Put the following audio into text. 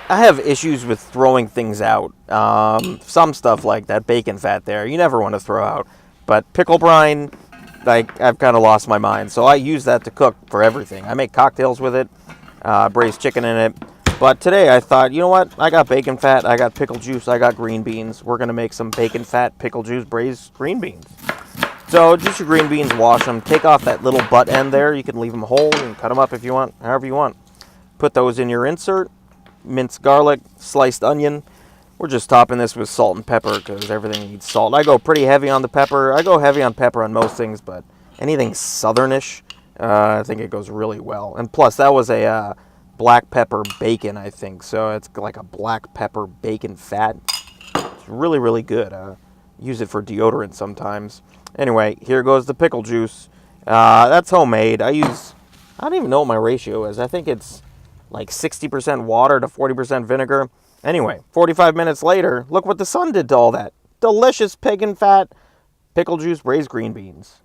I have issues with throwing things out. Some stuff like that bacon fat there, you never want to throw out. But pickle brine, like, I've kind of lost my mind. So I use that to cook for everything. I make cocktails with it, braised chicken in it. But today I thought, you know what? I got bacon fat, I got pickle juice, I got green beans. We're going to make some bacon fat, pickle juice, braised green beans. So just your green beans, wash them, take off that little butt end there. You can leave them whole and cut them up if you want, however you want. Put those in your insert. Minced garlic, sliced onion. We're just topping this with salt and pepper because everything needs salt. I go pretty heavy on the pepper. I go heavy on pepper on most things, but anything southernish, I think it goes really well. And plus, that was a black pepper bacon, I think. So it's like a black pepper bacon fat. It's really, really good. Use it for deodorant sometimes. Anyway, here goes the pickle juice. That's homemade. I don't even know what my ratio is. I think it's like 60% water to 40% vinegar. Anyway, 45 minutes later, look what the sun did to all that. Delicious bacon fat, pickle juice, braised green beans.